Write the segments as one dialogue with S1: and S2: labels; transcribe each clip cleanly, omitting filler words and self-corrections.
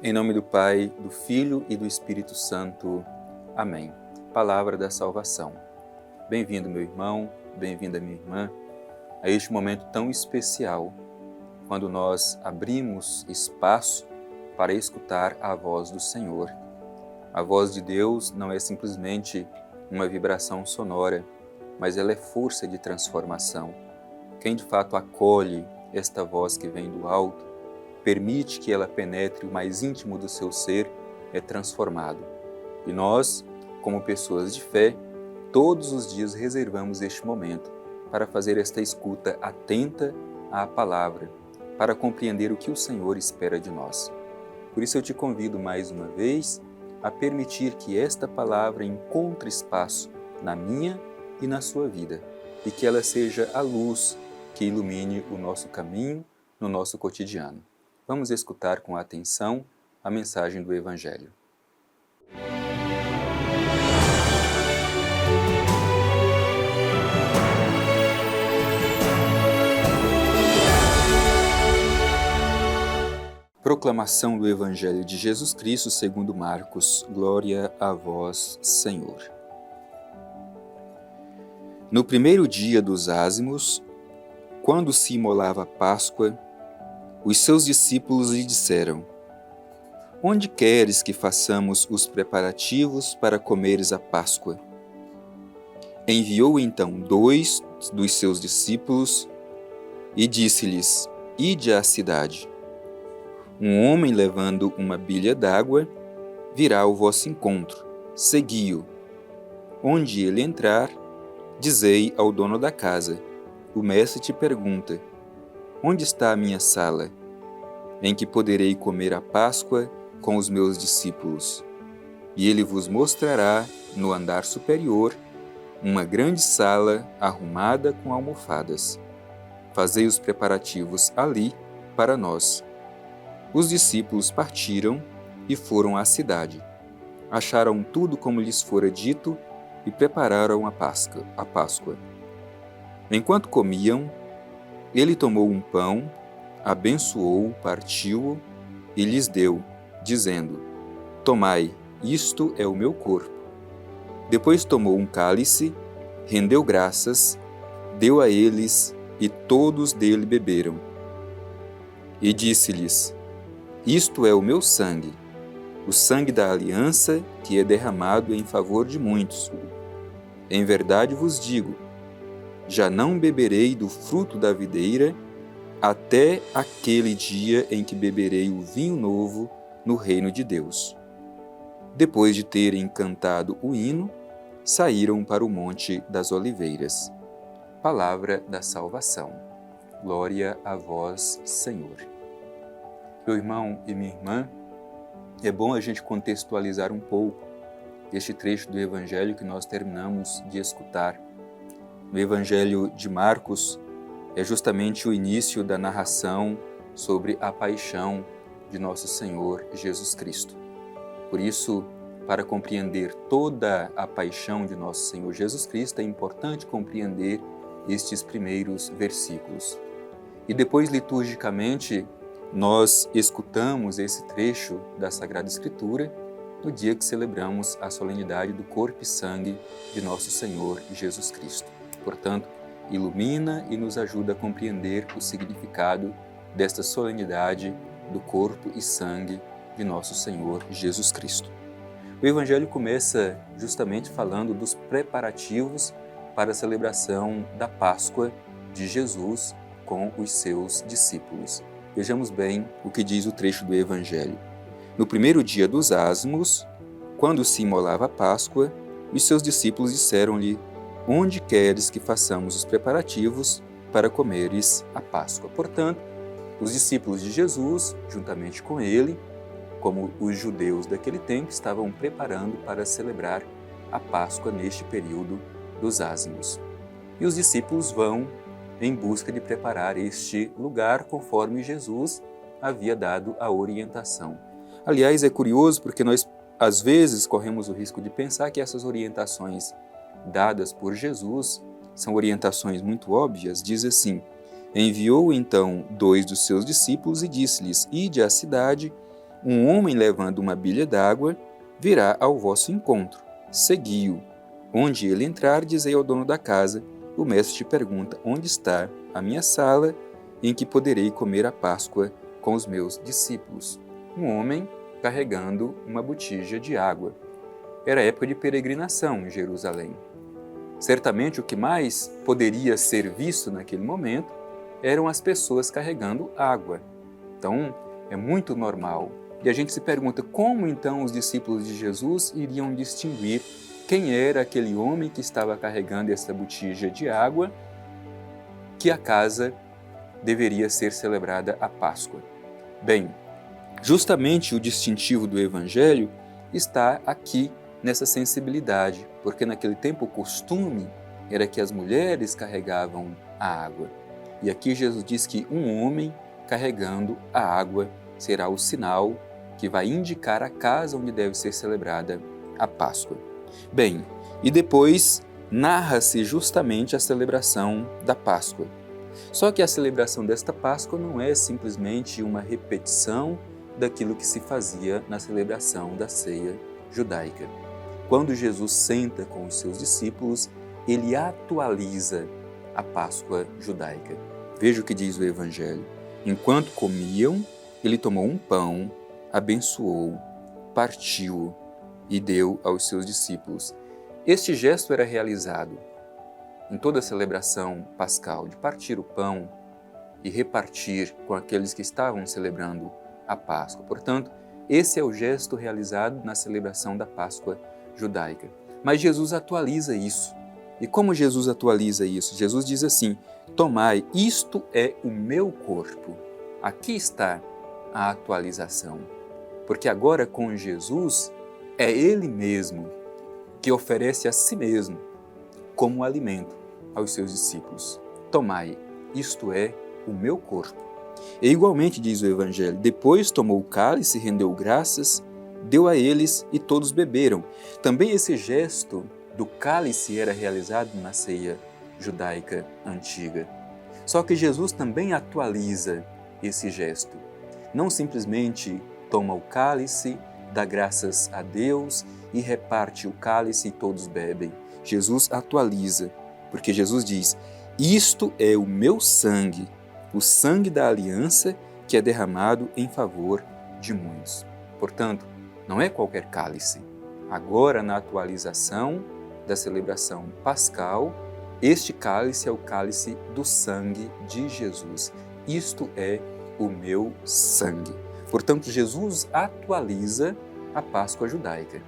S1: Em nome do Pai, do Filho e do Espírito Santo. Amém. Palavra da salvação. Bem-vindo, meu irmão, bem-vinda, minha irmã, a este momento tão especial, quando nós abrimos espaço para escutar a voz do Senhor. A voz de Deus não é simplesmente uma vibração sonora, mas ela é força de transformação. Quem de fato acolhe esta voz que vem do alto, permite que ela penetre o mais íntimo do seu ser, é transformado. E nós, como pessoas de fé, todos os dias reservamos este momento para fazer esta escuta atenta à palavra, para compreender o que o Senhor espera de nós. Por isso eu te convido mais uma vez a permitir que esta palavra encontre espaço na minha e na sua vida, e que ela seja a luz que ilumine o nosso caminho no nosso cotidiano. Vamos escutar com atenção a mensagem do Evangelho. Proclamação do Evangelho de Jesus Cristo segundo Marcos. Glória a vós, Senhor. No primeiro dia dos ázimos, quando se imolava a Páscoa, os seus discípulos lhe disseram: Onde queres que façamos os preparativos para comeres a Páscoa? Enviou então 2 dos seus discípulos e disse-lhes: Ide à cidade. Um homem levando uma bilha d'água virá ao vosso encontro, segui-o. Onde ele entrar, dizei ao dono da casa: O mestre te pergunta: Onde está a minha sala, em que poderei comer a Páscoa com os meus discípulos? E ele vos mostrará, no andar superior, uma grande sala arrumada com almofadas. Fazei os preparativos ali para nós. Os discípulos partiram e foram à cidade. Acharam tudo como lhes fora dito e prepararam a Páscoa. Enquanto comiam, ele tomou um pão, abençoou, partiu-o e lhes deu, dizendo: Tomai, isto é o meu corpo. Depois tomou um cálice, rendeu graças, deu a eles e todos dele beberam. E disse-lhes: Isto é o meu sangue, o sangue da aliança que é derramado em favor de muitos. Em verdade vos digo, já não beberei do fruto da videira até aquele dia em que beberei o vinho novo no reino de Deus. Depois de terem cantado o hino, saíram para o Monte das Oliveiras. Palavra da salvação. Glória a vós, Senhor. Meu irmão e minha irmã, é bom a gente contextualizar um pouco este trecho do Evangelho que nós terminamos de escutar. No Evangelho de Marcos, é justamente o início da narração sobre a paixão de nosso Senhor Jesus Cristo. Por isso, para compreender toda a paixão de nosso Senhor Jesus Cristo, é importante compreender estes primeiros versículos. E depois, liturgicamente, nós escutamos esse trecho da Sagrada Escritura no dia que celebramos a solenidade do corpo e sangue de nosso Senhor Jesus Cristo. Portanto, ilumina e nos ajuda a compreender o significado desta solenidade do corpo e sangue de nosso Senhor Jesus Cristo. O Evangelho começa justamente falando dos preparativos para a celebração da Páscoa de Jesus com os seus discípulos. Vejamos bem o que diz o trecho do Evangelho. No primeiro dia dos ázimos, quando se imolava a Páscoa, os seus discípulos disseram-lhe: Onde queres que façamos os preparativos para comeres a Páscoa? Portanto, os discípulos de Jesus, juntamente com ele, como os judeus daquele tempo, estavam preparando para celebrar a Páscoa neste período dos ázimos. E os discípulos vão em busca de preparar este lugar conforme Jesus havia dado a orientação. Aliás, é curioso porque nós, às vezes, corremos o risco de pensar que essas orientações dadas por Jesus são orientações muito óbvias. Diz assim: Enviou então 2 dos seus discípulos e disse-lhes: Ide à cidade, Um homem levando uma bilha d'água virá ao vosso encontro. Segui-o. Onde ele entrar, dizei ao dono da casa: o mestre te pergunta: onde está a minha sala em que poderei comer a Páscoa com os meus discípulos? Um homem carregando uma botija de água. Era época de peregrinação em Jerusalém. Certamente o que mais poderia ser visto naquele momento eram as pessoas carregando água. Então, é muito normal. E a gente se pergunta como então os discípulos de Jesus iriam distinguir quem era aquele homem que estava carregando essa botija de água, que a casa deveria ser celebrada a Páscoa. Bem, justamente o distintivo do Evangelho está aqui nessa sensibilidade, porque naquele tempo o costume era que as mulheres carregavam a água. E aqui Jesus diz que um homem carregando a água será o sinal que vai indicar a casa onde deve ser celebrada a Páscoa. Bem, e depois narra-se justamente a celebração da Páscoa. Só que a celebração desta Páscoa não é simplesmente uma repetição daquilo que se fazia na celebração da ceia judaica. Quando Jesus senta com os seus discípulos, ele atualiza a Páscoa judaica. Veja o que diz o Evangelho. Enquanto comiam, ele tomou um pão, abençoou, partiu e deu aos seus discípulos. Este gesto era realizado em toda a celebração pascal, de partir o pão e repartir com aqueles que estavam celebrando a Páscoa. Portanto, esse é o gesto realizado na celebração da Páscoa judaica. Mas Jesus atualiza isso. E como Jesus atualiza isso? Jesus diz assim: tomai, isto é o meu corpo. Aqui está a atualização. Porque agora com Jesus é Ele mesmo que oferece a si mesmo como alimento aos seus discípulos. Tomai, isto é o meu corpo. E igualmente diz o Evangelho, depois tomou o cálice, rendeu graças, deu a eles e todos beberam. Também esse gesto do cálice era realizado na ceia judaica antiga. Só que Jesus também atualiza esse gesto. Não simplesmente toma o cálice, dá graças a Deus e reparte o cálice e todos bebem. Jesus atualiza, porque Jesus diz: isto é o meu sangue, o sangue da aliança que é derramado em favor de muitos. Portanto, não é qualquer cálice. Agora, na atualização da celebração pascal, este cálice é o cálice do sangue de Jesus. Isto é o meu sangue. Portanto, Jesus atualiza a Páscoa judaica.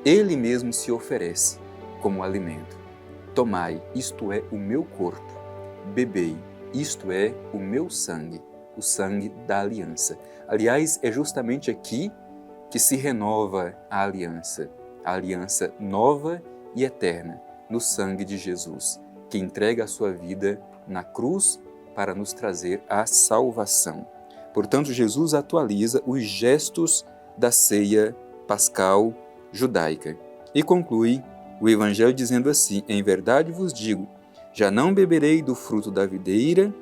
S1: Ele mesmo se oferece como alimento. Tomai, isto é o meu corpo. Bebei, isto é o meu sangue, o sangue da aliança. Aliás, é justamente aqui que se renova a aliança nova e eterna, no sangue de Jesus, que entrega a sua vida na cruz para nos trazer a salvação. Portanto, Jesus atualiza os gestos da ceia pascal judaica e conclui o Evangelho dizendo assim: em verdade vos digo, já não beberei do fruto da videira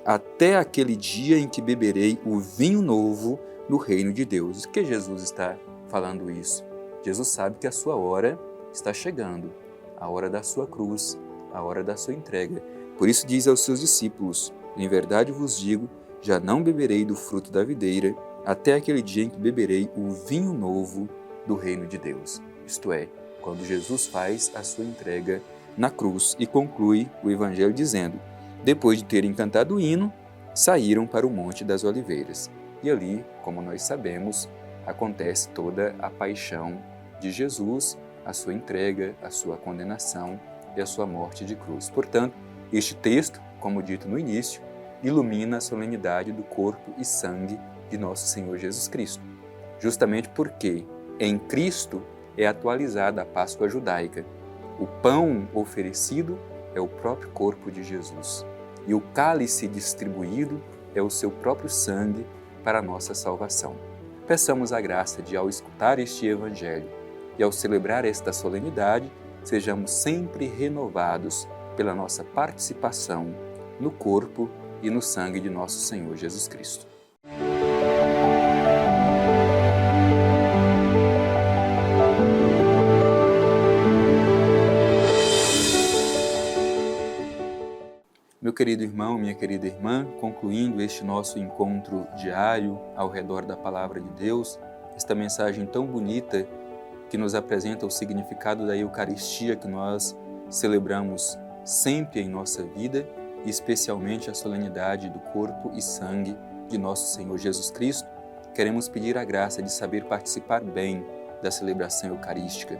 S1: até aquele dia em que beberei o vinho novo no reino de Deus. Por que Jesus está falando isso? Jesus sabe que a sua hora está chegando, a hora da sua cruz, a hora da sua entrega. Por isso diz aos seus discípulos: em verdade vos digo, já não beberei do fruto da videira até aquele dia em que beberei o vinho novo do reino de Deus. Isto é, quando Jesus faz a sua entrega na cruz, e conclui o Evangelho dizendo: depois de terem cantado o hino, saíram para o Monte das Oliveiras. E ali, como nós sabemos, acontece toda a paixão de Jesus, a sua entrega, a sua condenação e a sua morte de cruz. Portanto, este texto, como dito no início, ilumina a solenidade do corpo e sangue de nosso Senhor Jesus Cristo. Justamente porque em Cristo é atualizada a Páscoa judaica. O pão oferecido é o próprio corpo de Jesus. E o cálice distribuído é o seu próprio sangue para a nossa salvação. Peçamos a graça de, ao escutar este Evangelho e ao celebrar esta solenidade, sejamos sempre renovados pela nossa participação no corpo e no sangue de nosso Senhor Jesus Cristo. querido irmão, minha querida irmã, concluindo este nosso encontro diário ao redor da Palavra de Deus, esta mensagem tão bonita que nos apresenta o significado da Eucaristia que nós celebramos sempre em nossa vida, e especialmente a solenidade do corpo e sangue de nosso Senhor Jesus Cristo, queremos pedir a graça de saber participar bem da celebração eucarística,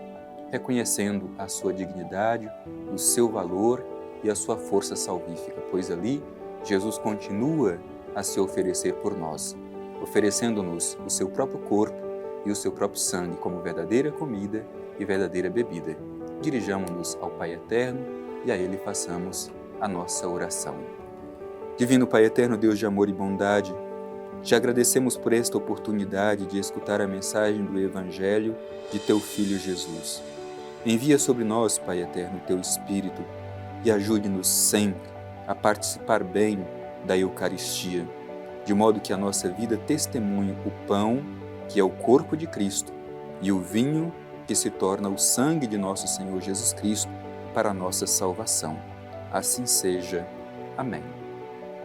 S1: reconhecendo a sua dignidade, o seu valor e a sua força salvífica, pois ali Jesus continua a se oferecer por nós, oferecendo-nos o seu próprio corpo e o seu próprio sangue como verdadeira comida e verdadeira bebida. Dirijamo-nos ao Pai Eterno e a Ele façamos a nossa oração. Divino Pai Eterno, Deus de amor e bondade, te agradecemos por esta oportunidade de escutar a mensagem do Evangelho de Teu Filho Jesus. Envia sobre nós, Pai Eterno, Teu Espírito e ajude-nos sempre a participar bem da Eucaristia, de modo que a nossa vida testemunhe o pão, que é o corpo de Cristo, e o vinho, que se torna o sangue de nosso Senhor Jesus Cristo, para a nossa salvação. Assim seja. Amém.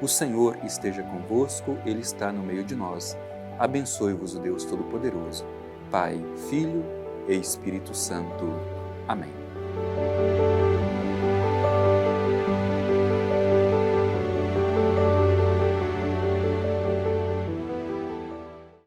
S1: O Senhor esteja convosco, Ele está no meio de nós. Abençoe-vos o Deus Todo-Poderoso, Pai, Filho e Espírito Santo. Amém.